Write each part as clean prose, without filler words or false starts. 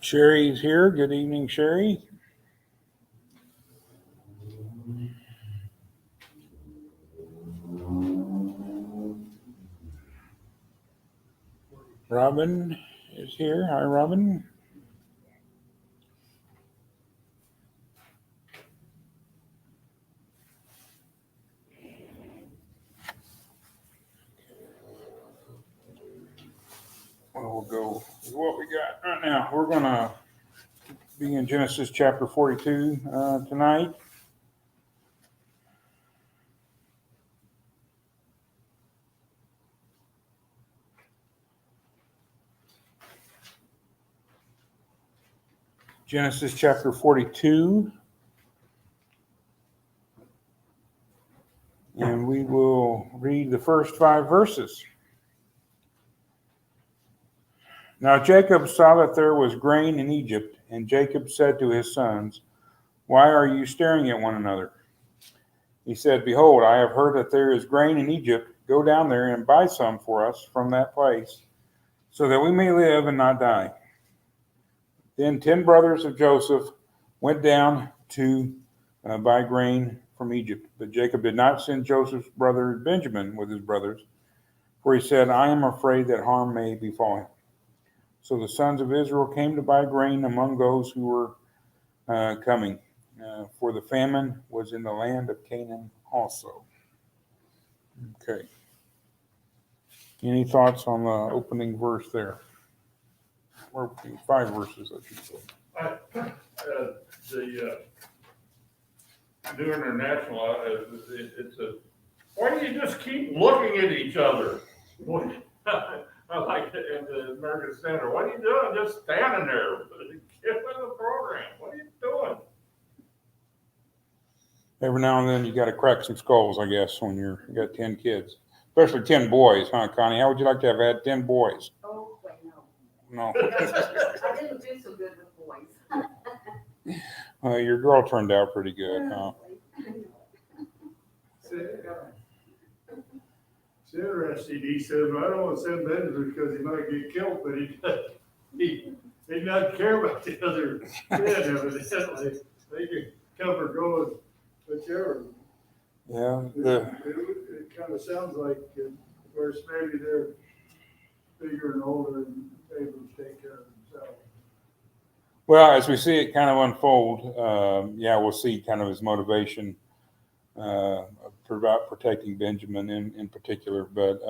Sherry's here. Good evening, Sherry. Robin is here. Hi, Robin. Well, we'll go with what we got right now. We're going to be in Genesis chapter 42 tonight. Genesis chapter 42. And we will read the first 5 verses. Now Jacob saw that there was grain in Egypt, and Jacob said to his sons, "Why are you staring at one another?" He said, "Behold, I have heard that there is grain in Egypt. Go down there and buy some for us from that place, so that we may live and not die." Then 10 brothers of Joseph went down to buy grain from Egypt. But Jacob did not send Joseph's brother Benjamin with his brothers, for he said, "I am afraid that harm may befall him." So the sons of Israel came to buy grain among those who were coming, for the famine was in the land of Canaan also. Okay. Any thoughts on the opening verse there? Or 5 verses, I should say. The New International, it's a, why do you just keep looking at each other? I like it in the American Standard. What are you doing? Just standing there. Get with the program. What are you doing? Every now and then you got to crack some skulls, I guess, when you got 10 kids, especially 10 boys, huh, Connie? How would you like to have had 10 boys? Oh, wait, No. I didn't do so good with boys. Your girl turned out pretty good, huh? It's interesting. He said, "Well, I don't want to send Benjamin because he might get killed, but he doesn't care about the other kid, evidently. They can come or go whichever." Yeah. It kind of sounds like, of course, maybe they're bigger and older and able to take care of themselves. Well, as we see it kind of unfold, we'll see kind of his motivation about protecting Benjamin in particular. But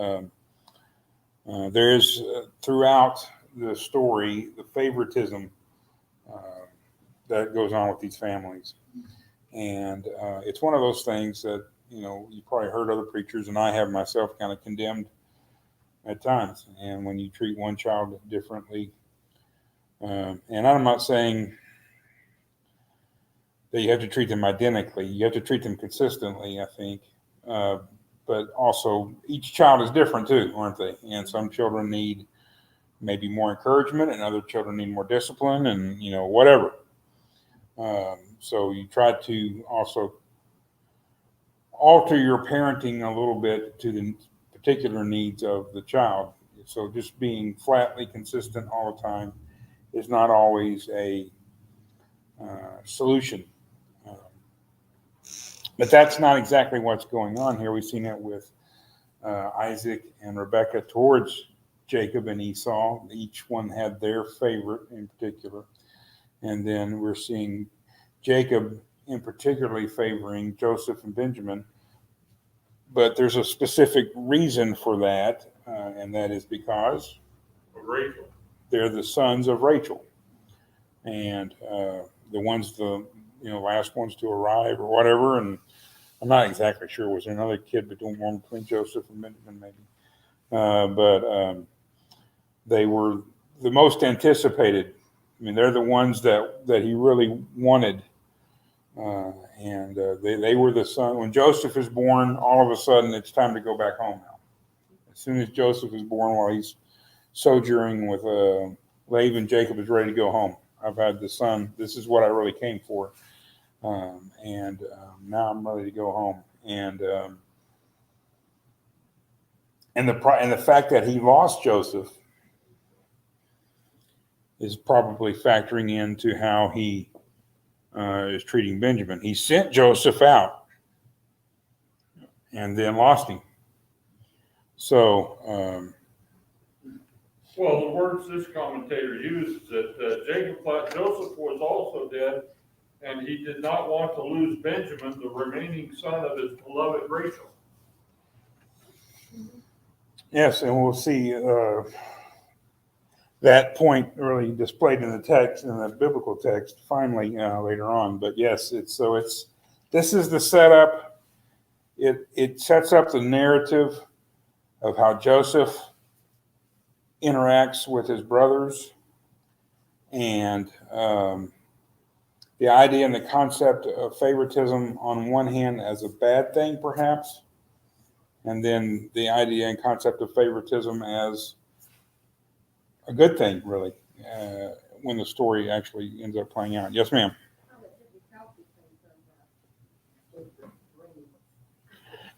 there is throughout the story the favoritism that goes on with these families. And it's one of those things that, you probably heard other preachers, and I have myself kind of condemned at times. And when you treat one child differently, and I'm not saying that you have to treat them identically. You have to treat them consistently, I think. But also, each child is different too, aren't they? And some children need maybe more encouragement, and other children need more discipline, and whatever. So you try to also alter your parenting a little bit to the particular needs of the child. So just being flatly consistent all the time is not always a solution. But that's not exactly what's going on here. We've seen it with Isaac and Rebekah towards Jacob and Esau. Each one had their favorite in particular. And then we're seeing Jacob in particularly favoring Joseph and Benjamin. But there's a specific reason for that, and that is because Rachel. They're the sons of Rachel. And the ones, last ones to arrive or whatever. And I'm not exactly sure. Was there another kid between Joseph and Benjamin, maybe? But they were the most anticipated. I mean, they're the ones that he really wanted. And they were the son. When Joseph is born, all of a sudden it's time to go back home now. As soon as Joseph is born, while he's sojourning with Laban, Jacob is ready to go home. I've had the son. This is what I really came for. And now I'm ready to go home. And the fact that he lost Joseph is probably factoring into how he is treating Benjamin. He sent Joseph out and then lost him. So, Well, the words this commentator uses that Jacob thought Joseph was also dead, and he did not want to lose Benjamin, the remaining son of his beloved Rachel. yes, and we'll see that point really displayed in the text, in the biblical text, finally later on. But yes, this is the setup. It sets up the narrative of how Joseph interacts with his brothers, and the idea and the concept of favoritism on one hand as a bad thing, perhaps, and then the idea and concept of favoritism as a good thing, really, when the story actually ends up playing out. Yes, ma'am.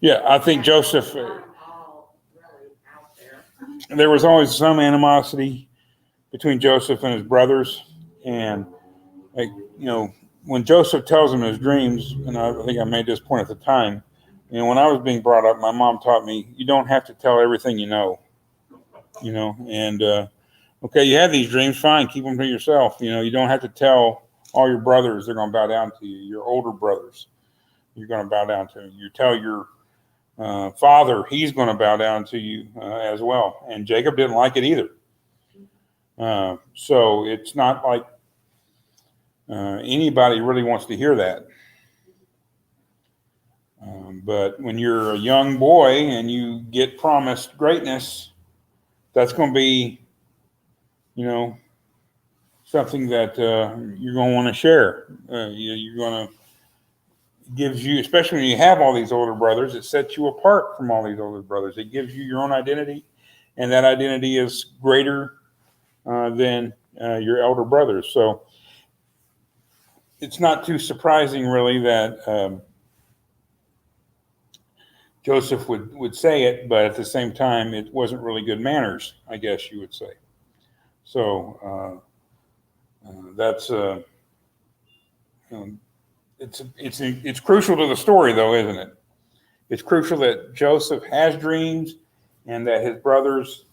Yeah, I think Joseph, there was always some animosity between Joseph and his brothers. And, when Joseph tells him his dreams, and I think I made this point at the time, when I was being brought up, my mom taught me, you don't have to tell everything you know, and, okay, you have these dreams, fine, keep them to yourself. You don't have to tell all your brothers they're going to bow down to you, your older brothers, you're going to bow down to. You tell your father, he's going to bow down to you as well. And Jacob didn't like it either. So it's not like anybody really wants to hear that. But when you're a young boy and you get promised greatness, that's going to be, something that you're going to want to share. You're going to gives you, especially when you have all these older brothers, it sets you apart from all these older brothers. It gives you your own identity, and that identity is greater than your elder brothers. So it's not too surprising, really, that Joseph would say it, but at the same time, it wasn't really good manners, I guess you would say. So that's it's crucial to the story, though, isn't it? It's crucial that Joseph has dreams and that his brothers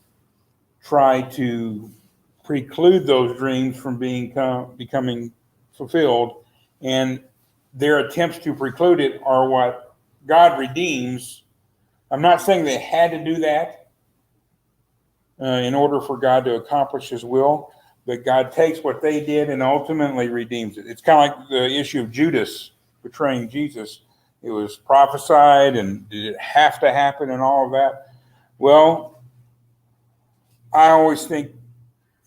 try to preclude those dreams from becoming fulfilled, and their attempts to preclude it are what God redeems. I'm not saying they had to do that in order for God to accomplish his will, but God takes what they did and ultimately redeems it. It's kind of like the issue of Judas betraying Jesus. It was prophesied, and did it have to happen and all of that? Well, I always think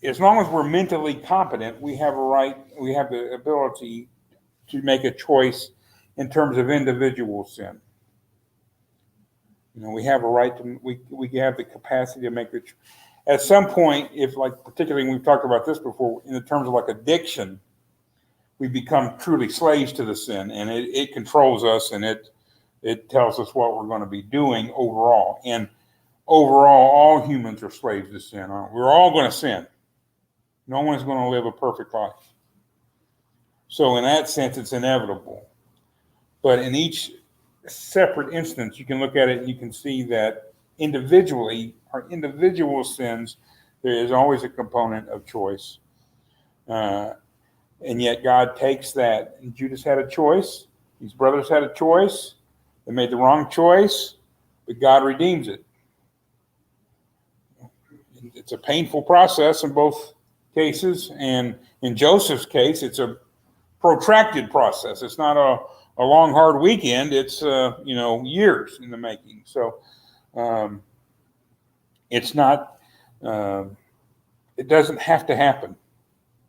as long as we're mentally competent, we have the ability to make a choice in terms of individual sin. We have a right to, we have the capacity to make the choice. At some point, if particularly when we've talked about this before, in the terms of addiction, we become truly slaves to the sin, and it controls us, and it tells us what we're going to be doing overall. And overall, all humans are slaves to sin, aren't we? We're all going to sin. No one's going to live a perfect life. So in that sense, it's inevitable. But in each separate instance, you can look at it and you can see that individually, our individual sins, there is always a component of choice. And yet God takes that. And Judas had a choice. These brothers had a choice. They made the wrong choice, but God redeems it. It's a painful process in both cases. And in Joseph's case, it's a protracted process. It's not a long, hard weekend. It's, years in the making. So it's not, it doesn't have to happen.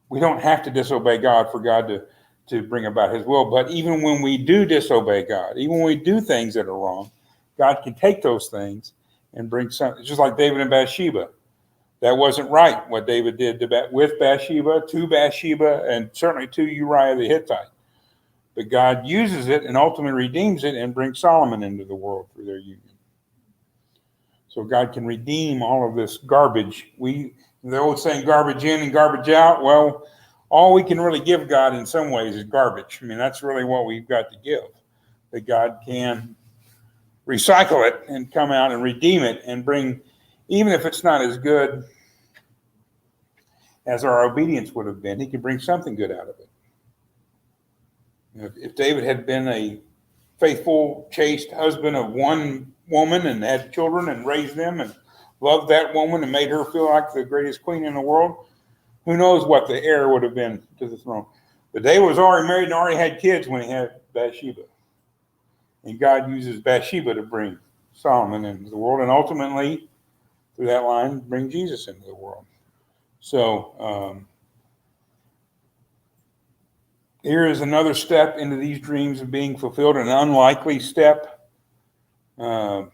We don't have to disobey God for God to bring about his will. But even when we do disobey God, even when we do things that are wrong, God can take those things and bring something. It's just like David and Bathsheba. That wasn't right, what David did with Bathsheba, to Bathsheba, and certainly to Uriah the Hittite. But God uses it and ultimately redeems it and brings Solomon into the world through their union. So God can redeem all of this garbage. The old saying, garbage in and garbage out. Well, all we can really give God in some ways is garbage. I mean, that's really what we've got to give. That God can recycle it and come out and redeem it and bring, even if it's not as good as our obedience would have been, he can bring something good out of it. If David had been a faithful, chaste husband of one woman and had children and raised them and loved that woman and made her feel like the greatest queen in the world, who knows what the heir would have been to the throne. But David was already married and already had kids when he had Bathsheba. And God uses Bathsheba to bring Solomon into the world and ultimately, through that line, bring Jesus into the world. So, here is another step into these dreams of being fulfilled, an unlikely step. How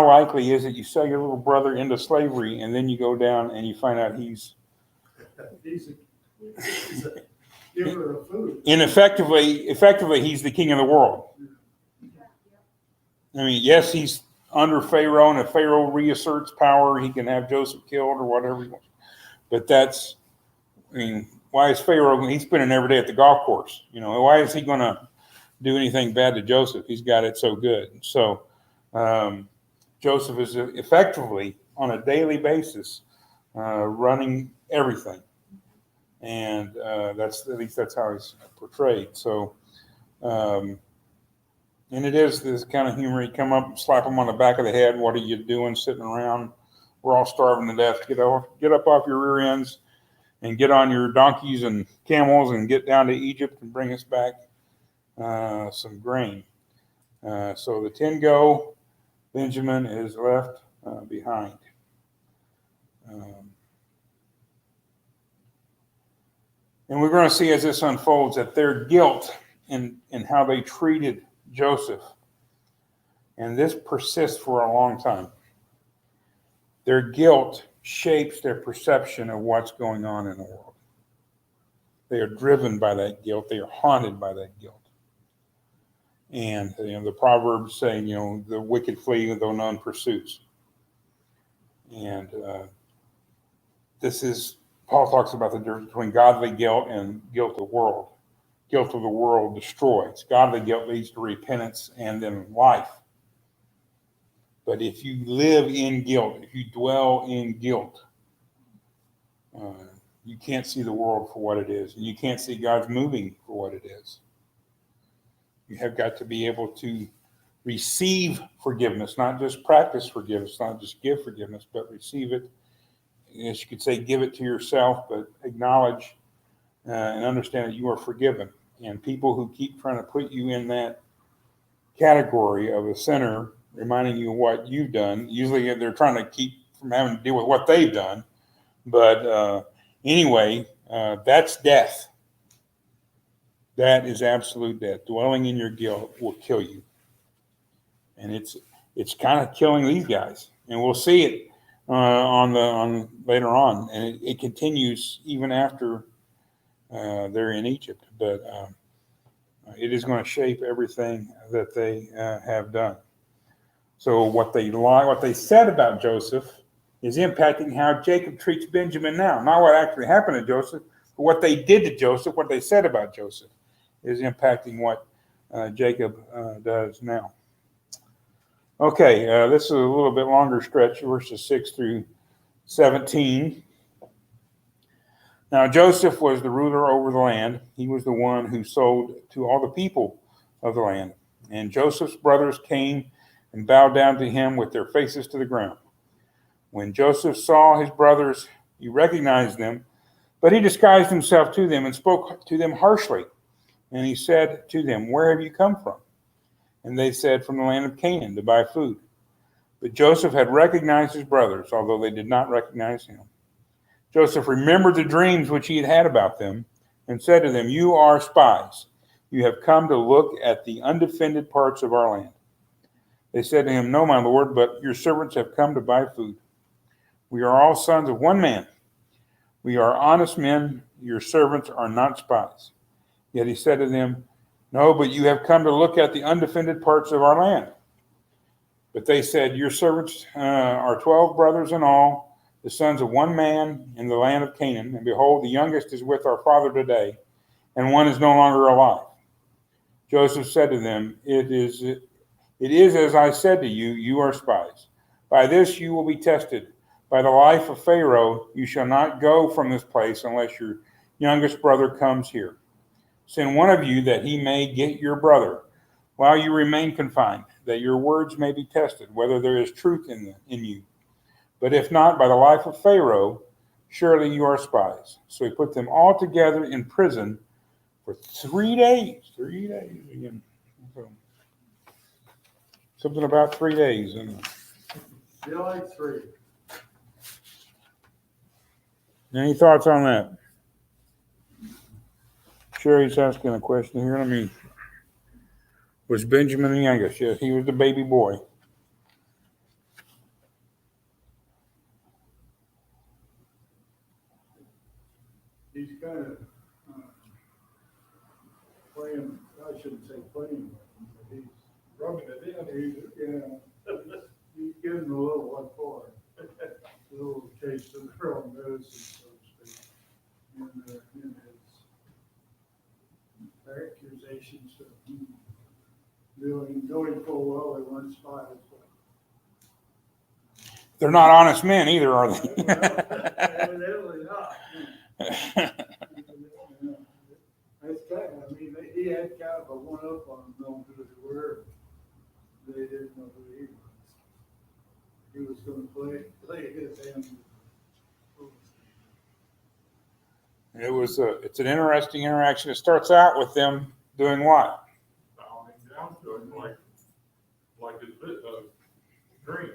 likely is it you sell your little brother into slavery and then you go down and you find out he's a giver of food. And effectively, he's the king of the world. I mean, yes, he's under Pharaoh, and if Pharaoh reasserts power, he can have Joseph killed or whatever he wants. But why is Pharaoh, he's spending every day at the golf course. Why is he going to do anything bad to Joseph? He's got it so good. So Joseph is effectively, on a daily basis, running everything. And that's how he's portrayed. So, and it is this kind of humor. You come up, slap him on the back of the head. What are you doing, sitting around? We're all starving to death. Get up off your rear ends and get on your donkeys and camels and get down to Egypt and bring us back some grain. So the 10 go. Benjamin is left behind. And we're going to see as this unfolds that their guilt in how they treated Joseph, and this persists for a long time. Their guilt shapes their perception of what's going on in the world. They are driven by that guilt. They are haunted by that guilt. And the Proverbs say, the wicked flee though none pursues. And Paul talks about the difference between godly guilt and guilt of the world. Guilt of the world destroys. Godly guilt leads to repentance and then life. But if you live in guilt, if you dwell in guilt, you can't see the world for what it is. And you can't see God's moving for what it is. You have got to be able to receive forgiveness, not just practice forgiveness, not just give forgiveness, but receive it. As you could say, give it to yourself, but acknowledge and understand that you are forgiven. And people who keep trying to put you in that category of a sinner, reminding you of what you've done, usually they're trying to keep from having to deal with what they've done. But anyway, that's death. That is absolute death. Dwelling in your guilt will kill you. And it's kind of killing these guys. And we'll see it on later on. And it continues even after they're in Egypt. But it is going to shape everything that they have done. So what they said about Joseph is impacting how Jacob treats Benjamin now. Not what actually happened to Joseph, but what they did to Joseph, what they said about Joseph is impacting what Jacob does now. Okay, this is a little bit longer stretch, verses 6 through 17. Now Joseph was the ruler over the land. He was the one who sold to all the people of the land. And Joseph's brothers came and bowed down to him with their faces to the ground. When Joseph saw his brothers, he recognized them, but he disguised himself to them and spoke to them harshly. And he said to them, "Where have you come from?" And they said, "From the land of Canaan, to buy food." But Joseph had recognized his brothers, although they did not recognize him. Joseph remembered the dreams which he had had about them and said to them, "You are spies. You have come to look at the undefended parts of our land." They said to him, "No, my lord, but your servants have come to buy food. We are all sons of one man. We are honest men. Your servants are not spies." Yet he said to them, "No, but you have come to look at the undefended parts of our land." But they said, "Your servants are 12 brothers in all. the sons of one man in the land of Canaan, and behold, the youngest is with our father today, and one is no longer alive. Joseph said to them, It is as I said to you, you are spies. By this you will be tested. By the life of Pharaoh, you shall not go from this place unless your youngest brother comes here. Send one of you that he may get your brother while you remain confined, that your words may be tested, whether there is truth in you. But if not, by the life of Pharaoh, surely you are spies. So he put them all together in prison for 3 days. 3 days again. Something about 3 days. You like 3. Any thoughts on that? Sherry's asking a question here. Let me. Was Benjamin the youngest? Yes, he was the baby boy. He's kind of playing, I shouldn't say playing, but he's rubbing it in. He's giving a little what for. A little taste of their own medicine, so to speak, in his accusations of him knowing full well they weren't spies. They're not honest men either, are they? Evidently not. That's kind of, I mean, he had kind of a one-up on them, knowing who they were. They didn't know who he was. He was going to play his hand. It's an interesting interaction. It starts out with them doing what? Bowing down to him like his dream.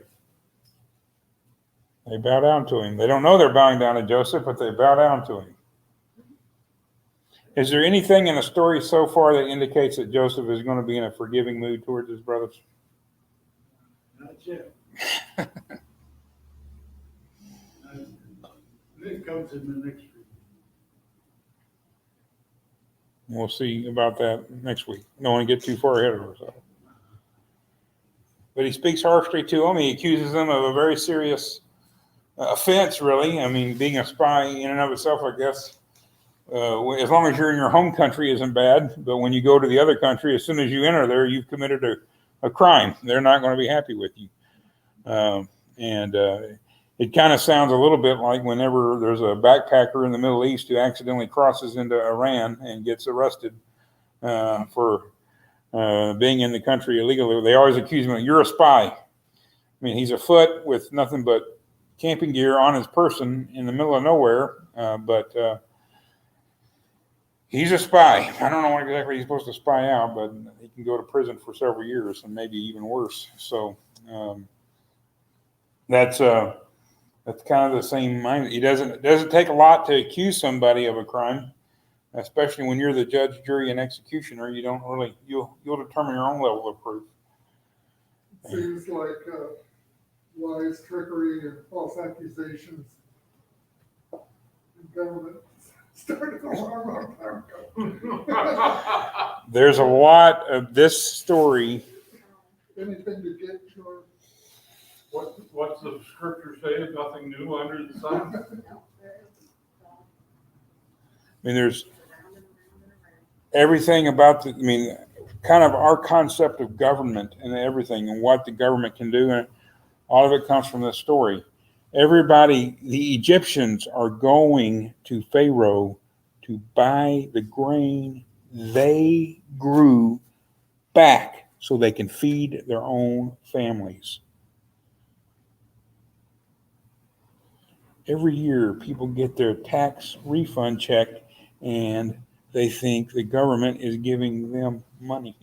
They bow down to him. They don't know they're bowing down to Joseph, but they bow down to him. Is there anything in the story so far that indicates that Joseph is going to be in a forgiving mood towards his brothers? Not yet. It comes in the next week. We'll see about that next week. Don't want to get too far ahead of ourselves. But he speaks harshly to them. He accuses them of a very serious offense, really. I mean, being a spy in and of itself, I guess, as long as you're in your home country isn't bad. But when you go to the other country, as soon as you enter there, you've committed a crime. They're not going to be happy with you. It kind of sounds a little bit like whenever there's a backpacker in the Middle East who accidentally crosses into Iran and gets arrested for being in the country illegally. They always accuse him of, you're a spy. I mean, he's afoot with nothing but camping gear on his person in the middle of nowhere, but he's a spy. I don't know what exactly he's supposed to spy out, but he can go to prison for several years and maybe even worse. So that's kind of the same mind. It doesn't take a lot to accuse somebody of a crime, especially when you're the judge, jury, and executioner. You don't really you'll determine your own level of proof. Seems like lies, trickery, and false accusations. The government started a long time ago. There's a lot of this story. Anything to get your What's the scripture say? Nothing new under the sun. I mean, there's everything about kind of our concept of government and everything and what the government can do. And all of it comes from this story. The Egyptians are going to Pharaoh to buy the grain they grew back so they can feed their own families. Every year, people get their tax refund check, and they think the government is giving them money.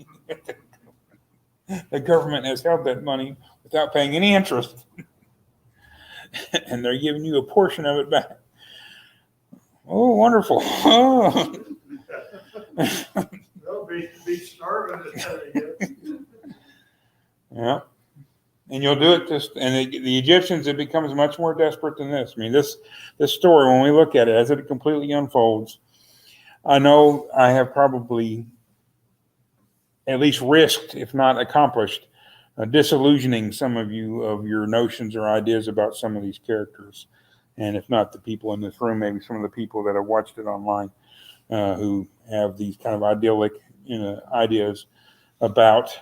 The government has held that money without paying any interest, and they're giving you a portion of it back. Oh, wonderful. Oh. They'll be starving at that. Yeah. And you'll do it and the Egyptians, it becomes much more desperate than this. I mean, this story, when we look at it, as it completely unfolds, I know I have probably at least risked, if not accomplished, disillusioning some of you of your notions or ideas about some of these characters. And if not the people in this room, maybe some of the people that have watched it online who have these kind of idyllic ideas about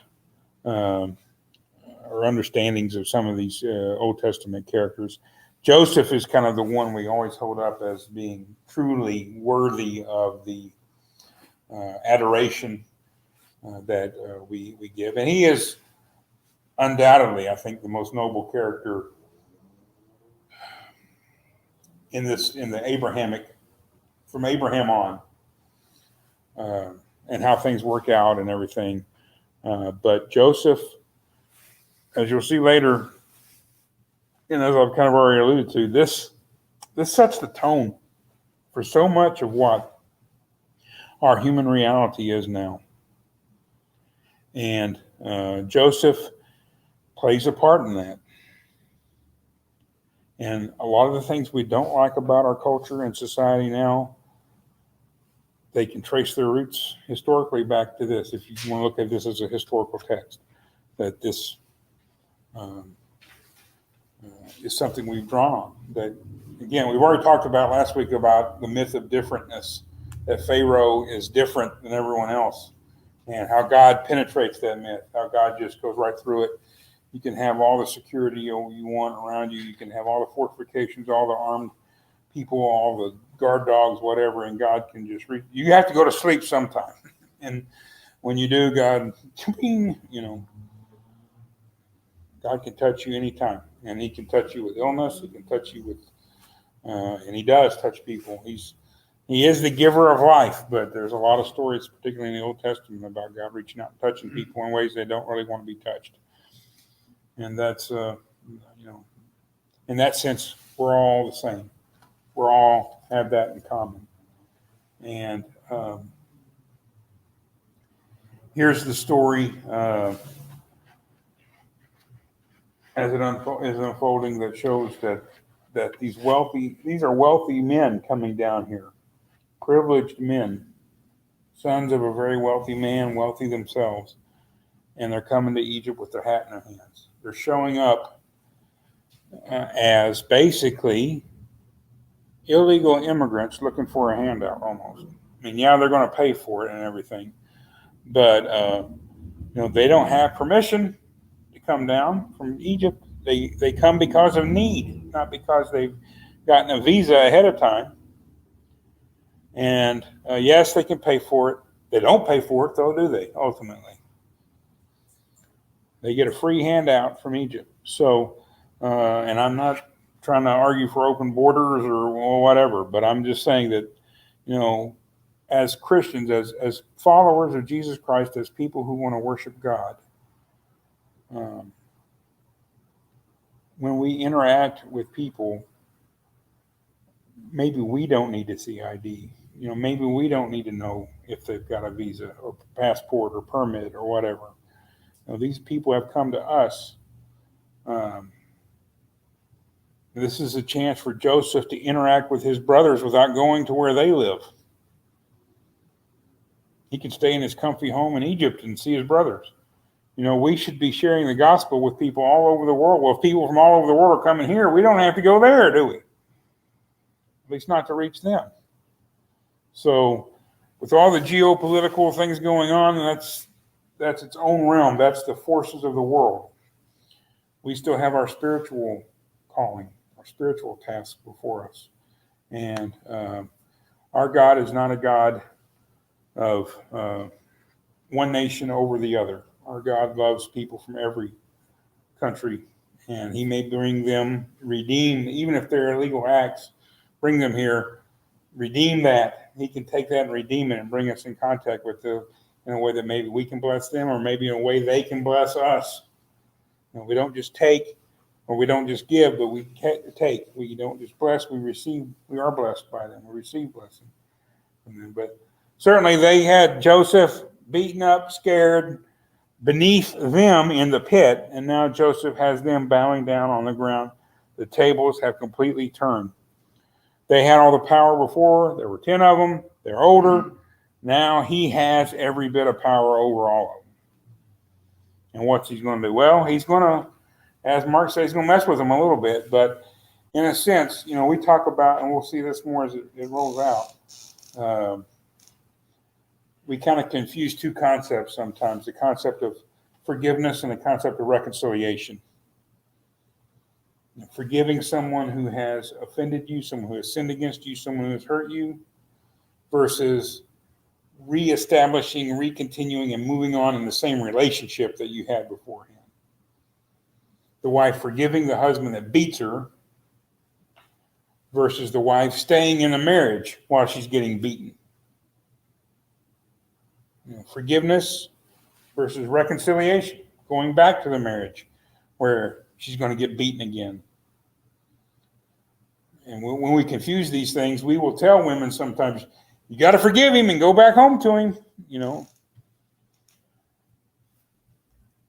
or understandings of some of these Old Testament characters. Joseph is kind of the one we always hold up as being truly worthy of the adoration that we give. And he is undoubtedly, I think, the most noble character in the Abrahamic, from Abraham on, and how things work out and everything. But Joseph, as you'll see later, and as I've kind of already alluded to, this sets the tone for so much of what our human reality is now. And Joseph plays a part in that. And a lot of the things we don't like about our culture and society now, they can trace their roots historically back to this. If you want to look at this as a historical text, that this is something we've drawn on. That, again, we've already talked about last week about the myth of differentness, that Pharaoh is different than everyone else, and how God penetrates that myth, how God just goes right through it. You can have all the security you want around you. You can have all the fortifications, all the armed people, all the guard dogs, whatever, and God can just reach. You have to go to sleep sometime. And when you do, God, God can touch you anytime. And he can touch you with illness. He can touch you with, and he does touch people. He is the giver of life, but there's a lot of stories, particularly in the Old Testament, about God reaching out and touching people in ways they don't really want to be touched. And that's, in that sense, we're all the same. We're all have that in common. And here's the story as it is unfolding that shows that these are wealthy men coming down here, privileged men, sons of a very wealthy man, wealthy themselves, and they're coming to Egypt with their hat in their hands. They're showing up as basically illegal immigrants looking for a handout almost. I mean, yeah, they're going to pay for it and everything, but they don't have permission to come down from Egypt. They come because of need, not because they've gotten a visa ahead of time. And yes, they can pay for it. They don't pay for it, though, do they? Ultimately, they get a free handout from Egypt. So, and I'm not trying to argue for open borders or whatever, but I'm just saying that, as Christians, as followers of Jesus Christ, as people who want to worship God, when we interact with people, maybe we don't need to see ID. Maybe we don't need to know if they've got a visa or passport or permit or whatever. These people have come to us. This is a chance for Joseph to interact with his brothers without going to where they live. He can stay in his comfy home in Egypt and see his brothers. We should be sharing the gospel with people all over the world. Well, if people from all over the world are coming here, we don't have to go there, do we? At least not to reach them. So with all the geopolitical things going on, that's its own realm. That's the forces of the world. We still have our spiritual calling, our spiritual task before us. And our God is not a God of one nation over the other. Our God loves people from every country, and he may bring them, redeem, even if they're illegal acts, bring them here, redeem that. He can take that and redeem it and bring us in contact with them in a way that maybe we can bless them, or maybe in a way they can bless us. We don't just take, or we don't just give, but we take. We don't just bless, we receive. We are blessed by them. We receive blessing from them. But certainly they had Joseph beaten up, scared, beneath them in the pit, and now Joseph has them bowing down on the ground. The tables have completely turned. They had all the power before. There were 10 of them. They're older. Now he has every bit of power over all of them. And what's he going to do? Well, he's going to, as Mark says, he's going to mess with them a little bit, but in a sense, we talk about, and we'll see this more as it rolls out. We kind of confuse two concepts sometimes: the concept of forgiveness and the concept of reconciliation. Forgiving someone who has offended you, someone who has sinned against you, someone who has hurt you, versus reestablishing, recontinuing, and moving on in the same relationship that you had beforehand. The wife forgiving the husband that beats her versus the wife staying in a marriage while she's getting beaten. Forgiveness versus reconciliation, going back to the marriage where she's going to get beaten again. And when we confuse these things, we will tell women sometimes, you got to forgive him and go back home to him,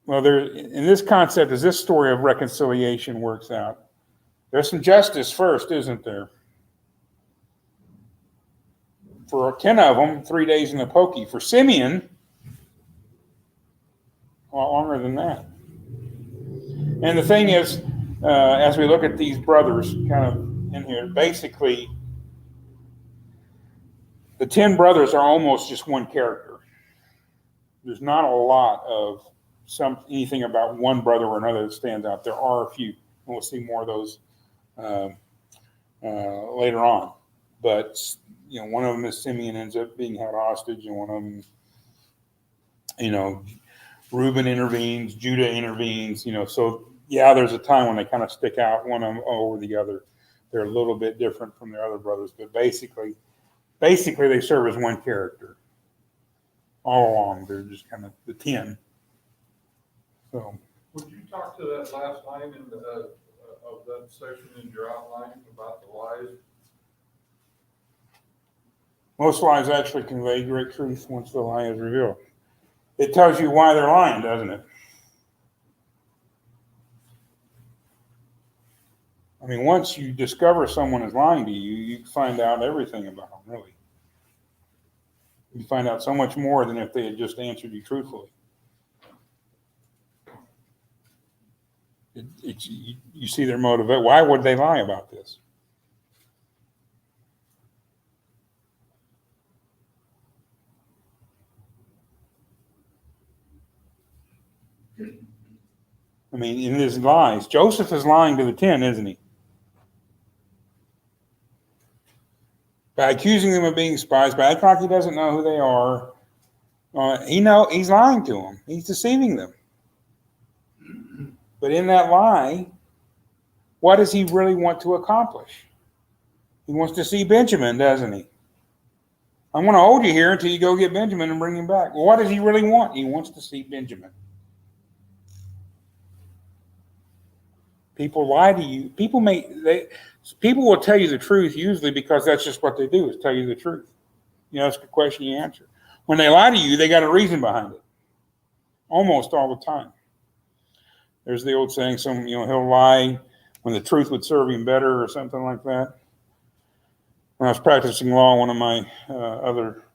Well, in this concept, as this story of reconciliation works out, there's some justice first, isn't there? For 10 of them, 3 days in the pokey. For Simeon, a lot longer than that. And the thing is, as we look at these brothers kind of in here, basically, the 10 brothers are almost just one character. There's not a lot of anything about one brother or another that stands out. There are a few, and we'll see more of those later on. But one of them is Simeon ends up being held hostage, and one of them, Reuben intervenes, Judah intervenes. So yeah, there's a time when they kind of stick out one of them over the other. They're a little bit different from their other brothers, but basically they serve as one character all along. They're just kind of the 10. So, Would you talk to that last line of that section in your outline about the lies? most lies actually convey great truth once the lie is revealed. It tells you why they're lying, doesn't it? I mean, once you discover someone is lying to you, you find out everything about them, really. You find out so much more than if they had just answered you truthfully. You see their motive. Why would they lie about this? I mean, in his lies, Joseph is lying to the 10, isn't he? By accusing them of being spies, by acting like he doesn't know who they are, he's lying to them. He's deceiving them. But in that lie, what does he really want to accomplish? He wants to see Benjamin, doesn't he? I'm going to hold you here until you go get Benjamin and bring him back. Well, what does he really want? He wants to see Benjamin. People lie to you. People will tell you the truth usually because that's just what they do, is tell you the truth. You ask a question, you answer. When they lie to you, they got a reason behind it. Almost all the time. There's the old saying, he'll lie when the truth would serve him better or something like that. When I was practicing law, one of my other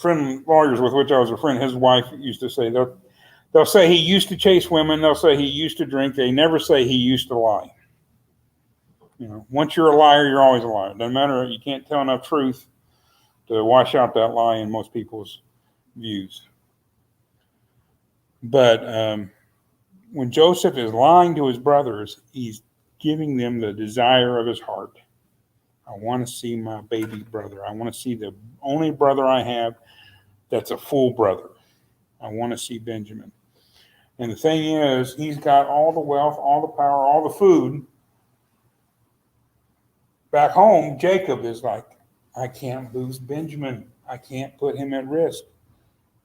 lawyers with which I was a friend, his wife used to say, they'll say he used to chase women. They'll say he used to drink. They never say he used to lie. Once you're a liar, you're always a liar. Doesn't matter. You can't tell enough truth to wash out that lie in most people's views. But when Joseph is lying to his brothers, he's giving them the desire of his heart. I want to see my baby brother. I want to see the only brother I have that's a full brother. I want to see Benjamin. And the thing is, he's got all the wealth, all the power, all the food. Back home, Jacob is like, I can't lose Benjamin. I can't put him at risk.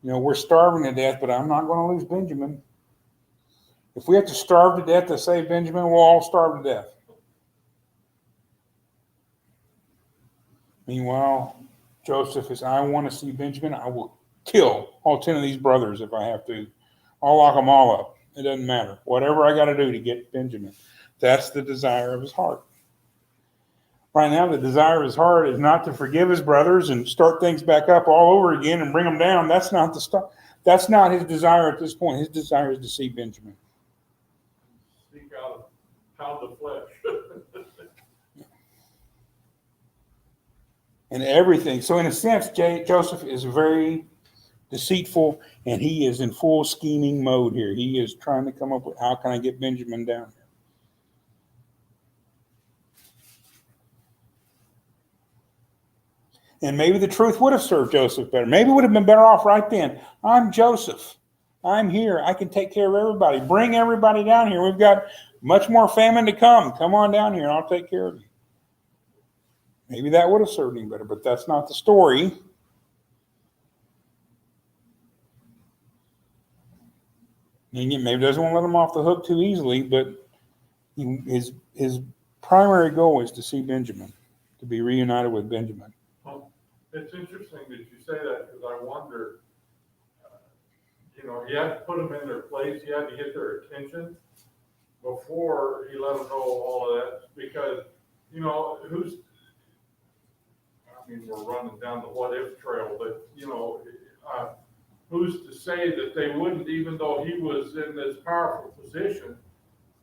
We're starving to death, but I'm not going to lose Benjamin. If we have to starve to death to save Benjamin, we'll all starve to death. Meanwhile, Joseph is, I want to see Benjamin. I will kill all 10 of these brothers if I have to. I'll lock them all up. It doesn't matter. Whatever I got to do to get Benjamin. That's the desire of his heart. Right now, the desire of his heart is not to forgive his brothers and start things back up all over again and bring them down. That's not the stuff. That's not his desire at this point. His desire is to see Benjamin. Seek out the flesh. and everything. So in a sense, Joseph is very deceitful, and he is in full scheming mode here. He is trying to come up with, how can I get Benjamin down here? And maybe the truth would have served Joseph better. Maybe it would have been better off right then. I'm Joseph. I'm here. I can take care of everybody. Bring everybody down here. We've got much more famine to come. Come on down here and I'll take care of you. Maybe that would have served him better, but that's not the story. And maybe he doesn't want to let him off the hook too easily, but his primary goal is to see Benjamin, to be reunited with Benjamin. Well, it's interesting that you say that, because I wonder, he had to put them in their place. He had to get their attention before he let them know all of that, because, we're running down the what if trail, but, who's to say that they wouldn't, even though he was in this powerful position,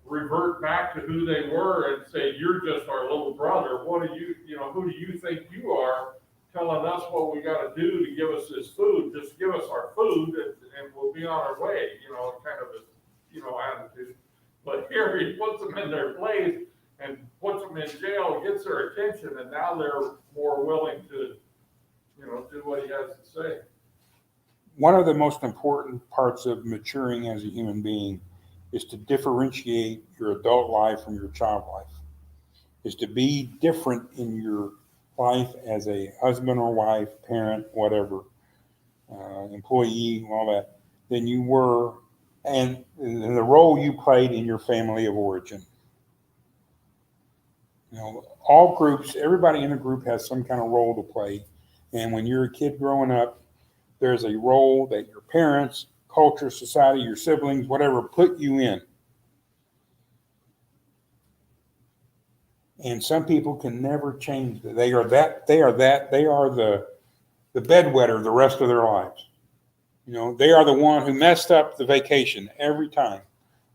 revert back to who they were and say, you're just our little brother. What do you, who do you think you are, telling us what we got to do to give us this food? Just give us our food and we'll be on our way, kind of a, attitude. But here he puts them in their place and puts them in jail, gets their attention, and now they're more willing to, do what he has to say. One of the most important parts of maturing as a human being is to differentiate your adult life from your child life, is to be different in your life as a husband or wife, parent, whatever, employee, all that, than you were, and the role you played in your family of origin. All groups, everybody in a group has some kind of role to play. And when you're a kid growing up, there's a role that your parents, culture, society, your siblings, whatever, put you in. And some people can never change that. They are the bedwetter the rest of their lives. They are the one who messed up the vacation every time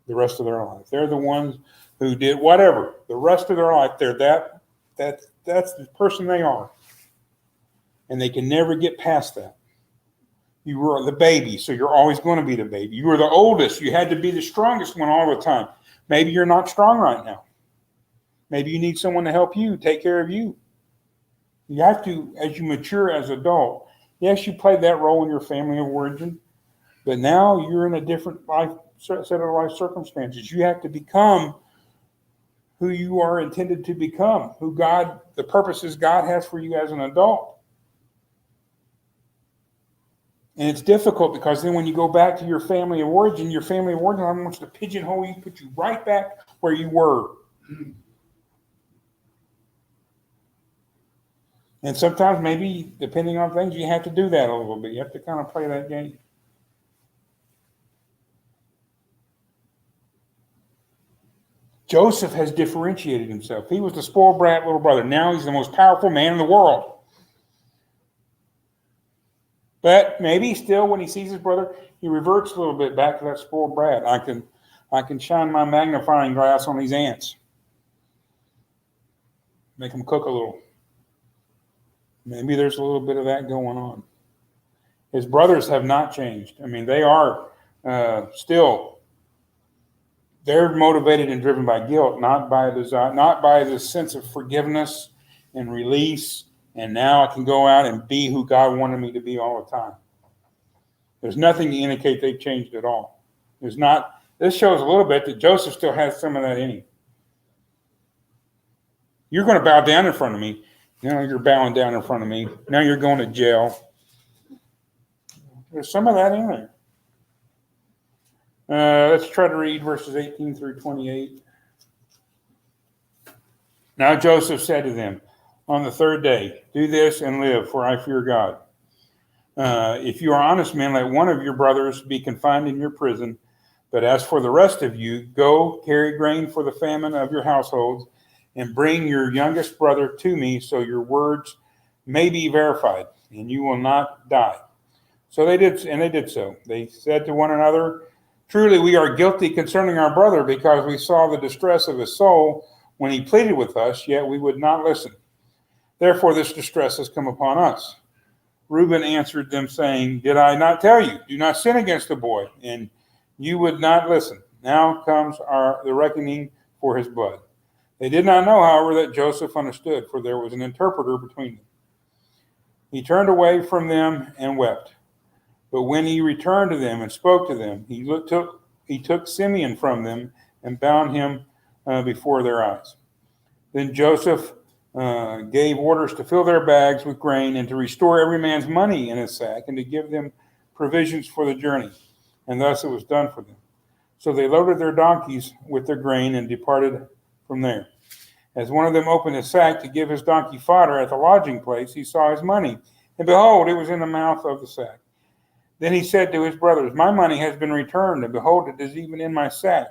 the rest of their life. They're the ones who did whatever the rest of their life. That's the person they are. And they can never get past that. You were the baby, so you're always going to be the baby. You were the oldest. You had to be the strongest one all the time. Maybe you're not strong right now. Maybe you need someone to help you, take care of you. You have to, as you mature as an adult, yes, you played that role in your family of origin, but now you're in a different set of life circumstances. You have to become who you are intended to become, the purposes God has for you as an adult. And it's difficult because then when you go back to your family of origin wants to pigeonhole you, put you right back where you were. And sometimes maybe, depending on things, you have to do that a little bit. You have to kind of play that game. Joseph has differentiated himself. He was the spoiled brat little brother. Now he's the most powerful man in the world. But maybe still, when he sees his brother, he reverts a little bit back to that spoiled brat. I can shine my magnifying glass on these ants. Make them cook a little. Maybe there's a little bit of that going on. His brothers have not changed. They are still, they're motivated and driven by guilt, not by desire, not by the sense of forgiveness and release. And now I can go out and be who God wanted me to be all the time. There's nothing to indicate they've changed at all. This shows a little bit that Joseph still has some of that in him. You're going to bow down in front of me. Now you're bowing down in front of me. Now you're going to jail. There's some of that in there. Let's try to read verses 18 through 28. Now Joseph said to them, on the third day, do this and live, for I fear God. If you are honest men, let one of your brothers be confined in your prison. But as for the rest of you, go carry grain for the famine of your households, and bring your youngest brother to me, so your words may be verified, and you will not die. So they did, and they did so. They said to one another, truly we are guilty concerning our brother, because we saw the distress of his soul when he pleaded with us, yet we would not listen. Therefore this distress has come upon us. Reuben answered them, saying, Did I not tell you, do not sin against the boy? And you would not listen. Now comes the reckoning for his blood. They did not know, however, that Joseph understood, for there was an interpreter between them. He turned away from them and wept. But when he returned to them and spoke to them, he took Simeon from them and bound him before their eyes. Then Joseph gave orders to fill their bags with grain and to restore every man's money in his sack and to give them provisions for the journey. And thus it was done for them. So they loaded their donkeys with their grain and departed from there. As one of them opened his sack to give his donkey fodder at the lodging place, he saw his money, and behold, it was in the mouth of the sack. Then he said to his brothers, My money has been returned, and behold, it is even in my sack.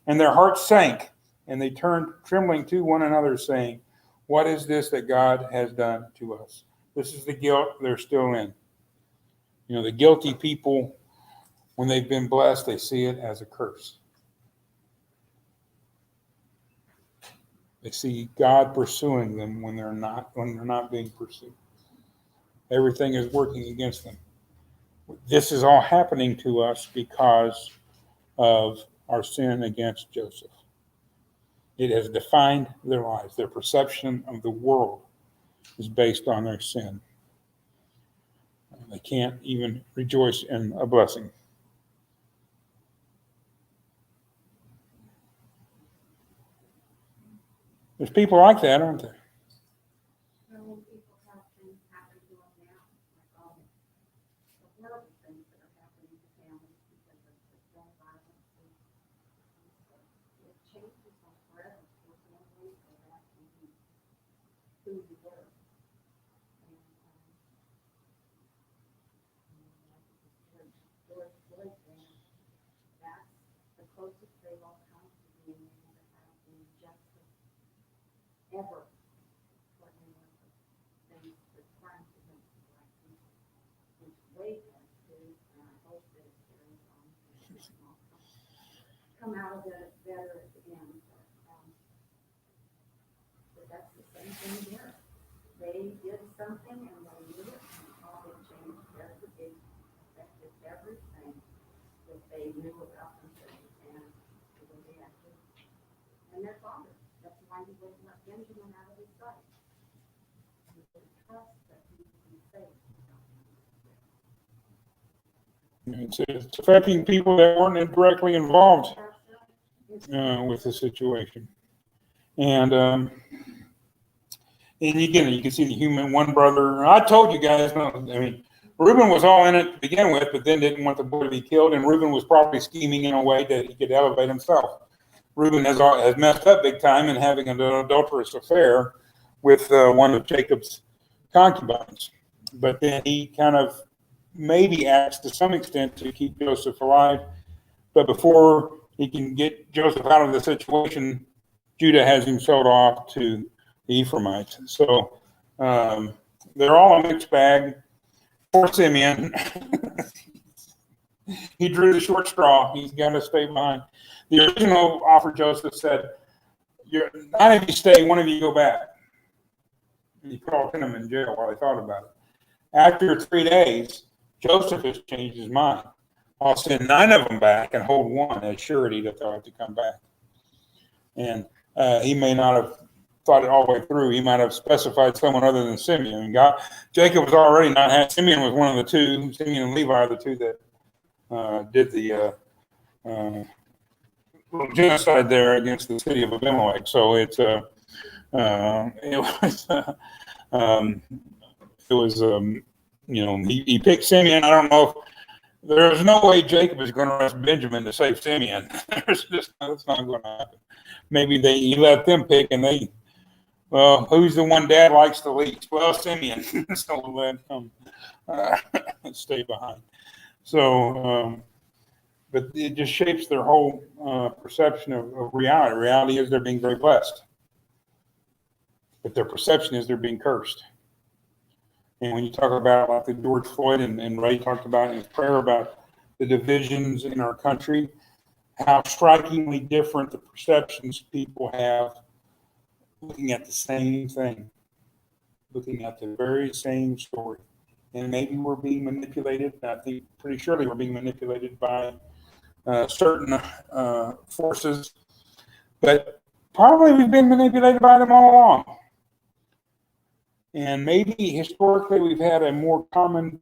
And their hearts sank, and they turned trembling to one another, saying, What is this that God has done to us? This is the guilt they're still in. You know, the guilty people, when they've been blessed, they see it as a curse. They see God pursuing them when they're not being pursued. Everything is working against them. This is all happening to us because of our sin against Joseph. It has defined their lives. Their perception of the world is based on their sin. They can't even rejoice in a blessing. There's people like that, aren't there? When people have things happen to them now, like all the horrible things that are happening to families because of the gun violence. It changes them forever. Your families go back to who you were. And George Floyd thing, that's the closest they've all come to being able to have the justice ever for any of the things, the crimes against the black people. It's way past due, and I hope that it carries on. Come out of it better at the end. But that's the same thing here. They did something and they knew it, and all it changed everything, affected everything that they knew about themselves and the way they acted. And their father. That's why he wouldn't let Benjamin out of his sight. He would trust that he would be safe. It's affecting people that weren't directly involved with the situation. And again, you can see the human, one brother. I told you guys, Reuben was all in it to begin with, but then didn't want the boy to be killed. And Reuben was probably scheming in a way that he could elevate himself. Reuben has messed up big time in having an adulterous affair with one of Jacob's concubines. But then he kind of maybe acts to some extent to keep Joseph alive. But before he can get Joseph out of the situation, Judah has him sold off to the Ephraimites. So they're all a mixed bag. Poor Simeon. He drew the short straw. He's got to stay behind. The original offer, Joseph said, none of you stay, one of you go back. And he put all 10 of them in jail while they thought about it. After 3 days, Joseph has changed his mind. I'll send 9 of them back and hold one as surety that they'll have to come back. And he may not have thought it all the way through. He might have specified someone other than Simeon. Jacob was already not had. Simeon was one of the two. Simeon and Levi are the two that did the genocide there against the city of Abimelech. So it was he picked Simeon. I don't know if there's no way Jacob is going to arrest Benjamin to save Simeon. That's not going to happen. Maybe he let them pick, and who's the one Dad likes the least? Well, Simeon. So let him stay behind. So, but it just shapes their whole perception of reality. Reality is they're being very blessed, but their perception is they're being cursed. And when you talk about like the George Floyd and Ray talked about in his prayer about the divisions in our country, how strikingly different the perceptions people have looking at the same thing. looking at the very same story. And maybe we're being manipulated. I think pretty surely we're being manipulated by certain forces, but probably we've been manipulated by them all along. And maybe historically we've had a more common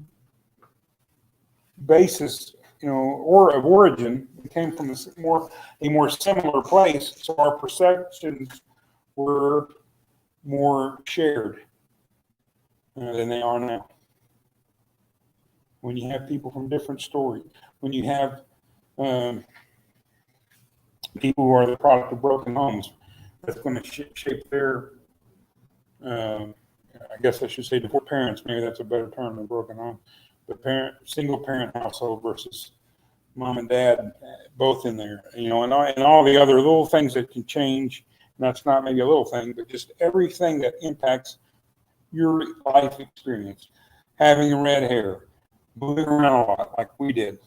basis, or of origin. It came from a more similar place, so our perceptions were more shared than they are now. When you have people from different stories, when you have people who are the product of broken homes, that's going to shape their, I guess I should say divorced parents, maybe that's a better term than broken home, but single parent household versus mom and dad, both in there, and all the other little things that can change. And that's not maybe a little thing, but just everything that impacts your life experience. Having red hair, moving around a lot like we did.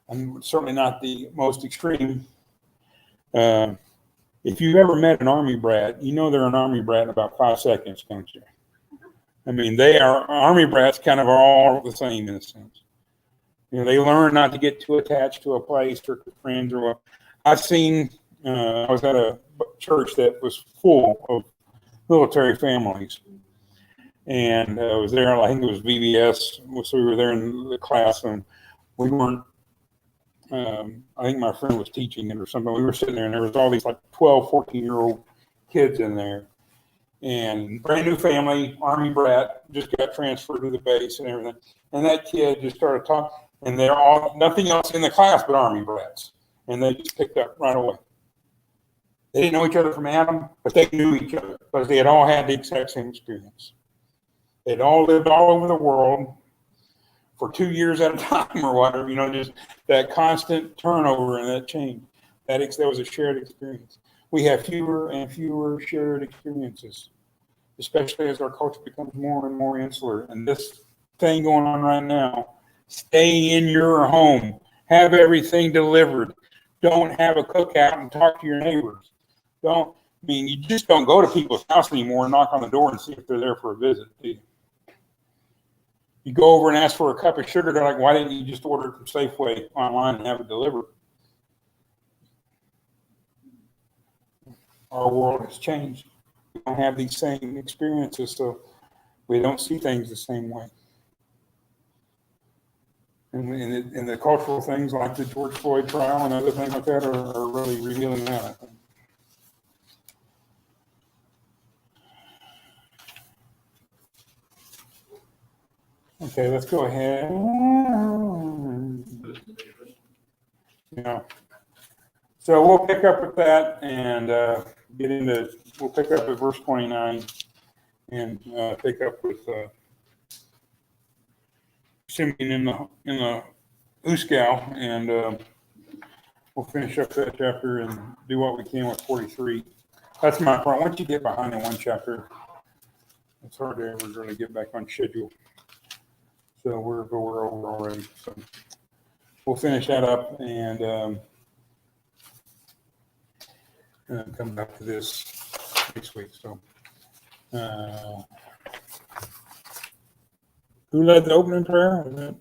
I'm certainly not the most extreme. If you've ever met an Army brat, you know they're an Army brat in about 5 seconds, don't you? I mean, Army brats kind of are all the same in a sense. They learn not to get too attached to a place or to friends or what. I've seen, I was at a church that was full of military families. And I was there, I think it was VBS, so we were there in the class, and we weren't, I think my friend was teaching it or something. We were sitting there, and there was all these like 12, 14-year-old kids in there. And brand new family, Army brat, just got transferred to the base and everything. And that kid just started talking, and they're all, nothing else in the class but Army brats. And they just picked up right away. They didn't know each other from Adam, but they knew each other because they had all had the exact same experience. They'd all lived all over the world for 2 years at a time or whatever, just that constant turnover and that change. That was a shared experience. We have fewer and fewer shared experiences, especially as our culture becomes more and more insular. And this thing going on right now, stay in your home, have everything delivered. Don't have a cookout and talk to your neighbors. You just don't go to people's house anymore and knock on the door and see if they're there for a visit, do you? You go over and ask for a cup of sugar, they're like, why didn't you just order it from Safeway online and have it delivered? Our world has changed. We don't have these same experiences, so we don't see things the same way. And the cultural things like the George Floyd trial and other things like that are really revealing that, I think. Okay, let's go ahead. So we'll pick up with that and we'll pick up at verse 29 and pick up with Simeon in the Uskal, and we'll finish up that chapter and do what we can with 43. That's my part. Once you get behind in one chapter, it's hard to ever really get back on schedule. So we're over already. So we'll finish that up and come back to this next week. So who led the opening prayer? Was that